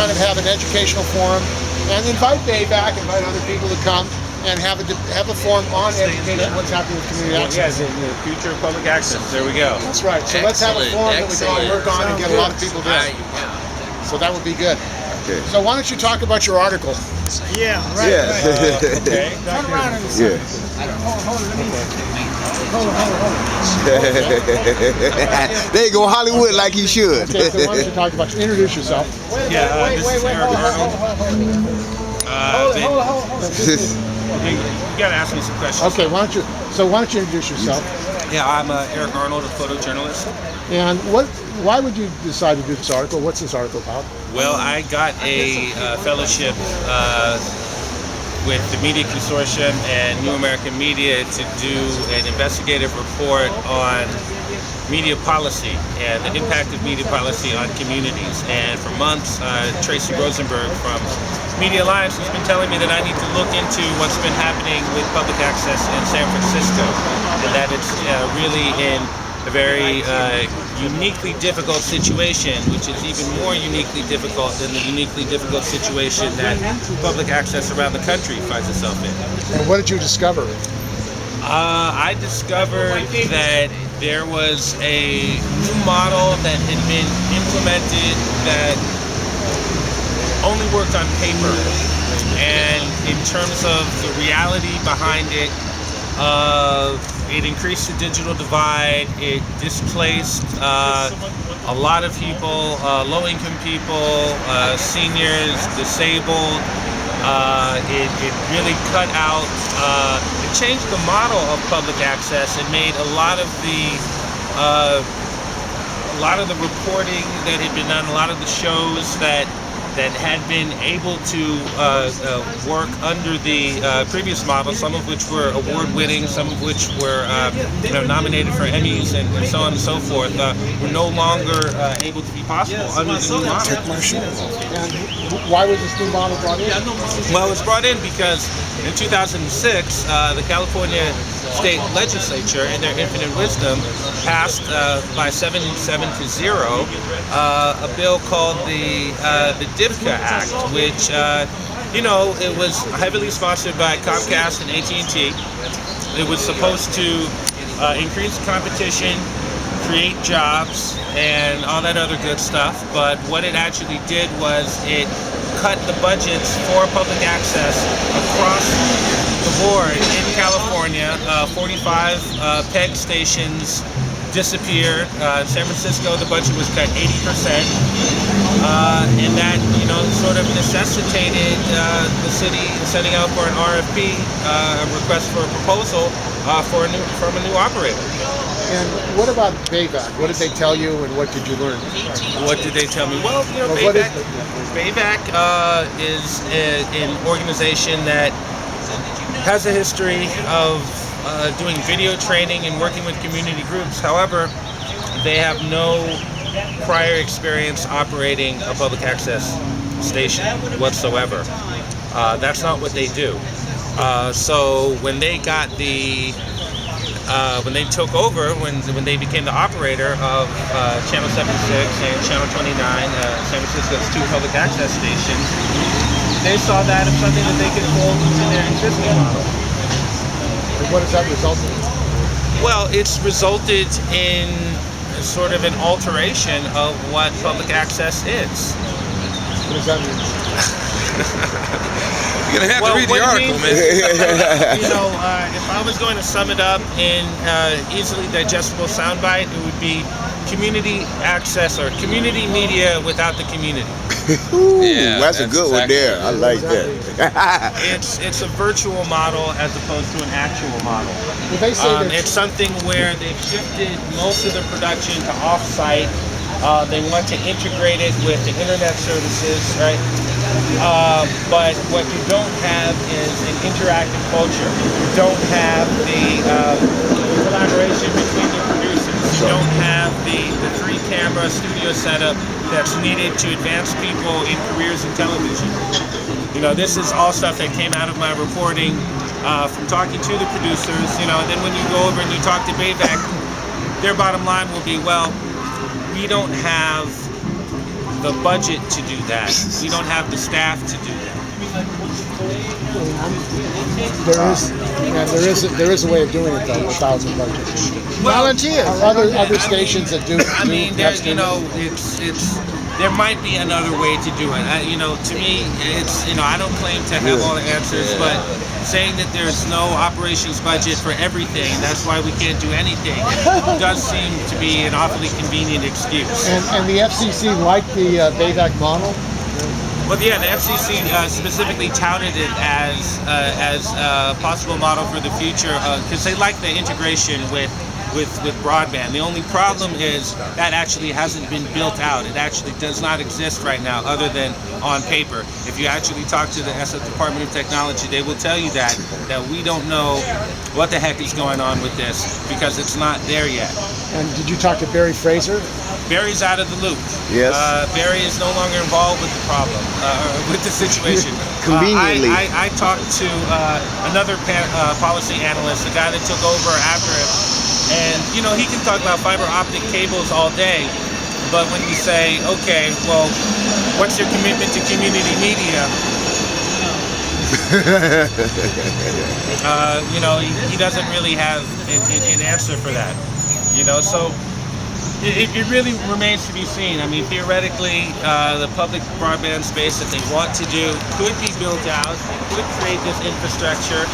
kind of have an educational forum and invite back, invite other people to come and have a forum on education, what's happening with community access. Yes, in the future of public access. There we go. That's right. So let's have a forum that we can all work on and get a lot of people there. So that would be good. Okay. So why don't you talk about your article? Yeah, right. Yeah. Okay. Turn around and Yeah. Hold on. There you go, Hollywood like he should. Okay, so why don't you talk about introduce yourself? Yeah, this is Eric Arnold. You gotta ask me some questions. Okay, why don't you introduce yourself? Yeah, I'm Eric Arnold, a photojournalist. And why would you decide to do this article? What's this article about? Well, I got a fellowship with the Media Consortium and New American Media to do an investigative report on media policy and the impact of media policy on communities. And for months, Tracy Rosenberg from Media Alliance has been telling me that I need to look into what's been happening with public access in San Francisco, and that it's really in a very uniquely difficult situation, which is even more uniquely difficult than the uniquely difficult situation that public access around the country finds itself in. And what did you discover? I discovered that there was a new model that had been implemented that only worked on paper, and in terms of the reality behind it, it increased the digital divide. It displaced a lot of people, low-income people, seniors, disabled. It really cut out, it changed the model of public access and made a lot of the reporting that had been done, a lot of the shows that had been able to work under the previous model, some of which were award-winning, some of which were nominated for Emmys and so on and so forth, were no longer able to be possible under the new model. And why was this new model brought in? Well, it was brought in because in 2006, the California State Legislature, in their infinite wisdom, passed by 7-0 a bill called the DSCF Act, which it was heavily sponsored by Comcast and AT&T. It was supposed to increase competition, create jobs, and all that other good stuff. But what it actually did was it cut the budgets for public access across the board in California. 45 PEG stations disappeared. In San Francisco, the budget was cut 80%, and that sort of necessitated the city setting out for an RFP, a request for a proposal from a new operator. And what about BayVac? What did they tell you, and what did you learn? What did they tell me? Well, BayVac is an organization that has a history of doing video training and working with community groups. However, they have no prior experience operating a public access station whatsoever. That's not what they do. So when they got when they took over, when they became the operator of Channel 76 and Channel 29, San Francisco's two public access stations, they saw that as something that they could fold into their existing model. And what has that resulted in? Well, it's resulted in sort of an alteration of what public access is. What does that mean? You're gonna have to read the article, man. If I was going to sum it up in easily digestible soundbite, it would be community access or community media without the community. Ooh, that's a good one there. I like that. It's a virtual model as opposed to an actual model. Well, they say it's something where they've shifted most of the production to off-site. They want to integrate it with the internet services, right? But what you don't have is an interactive culture. You don't have the collaboration between the producers. You don't have the three-camera studio setup that's needed to advance people in careers in television. This is all stuff that came out of my reporting from talking to the producers. And then when you go over and you talk to BayVac, their bottom line will be, well, we don't have the budget to do that. We don't have the staff to do that. There is a way of doing it though without the budget. Volunteers. Other stations that do. I mean, have there, you know, it's there might be another way to do it. You know, to me, it's, you know, I don't claim to have all the answers, but saying that there's no operations budget for everything, that's why we can't do anything, does seem to be an awfully convenient excuse. And the FCC liked the BAVAC model. But yeah, the FCC specifically touted it as a possible model for the future because they like the integration with broadband. The only problem is that actually hasn't been built out. It actually does not exist right now other than on paper. If you actually talk to the SF Department of Technology, they will tell you that we don't know what the heck is going on with this because it's not there yet. And did you talk to Barry Fraser? Barry's out of the loop. Yes. Barry is no longer involved with the problem, with the situation. Conveniently. I talked to another policy analyst, the guy that took over after him, and you know, he can talk about fiber optic cables all day, but when you say, okay, well, what's your commitment to community media? You know, he doesn't really have an answer for that. You know, so it really remains to be seen. I mean, theoretically, the public broadband space that they want to do could be built out. They could create this infrastructure.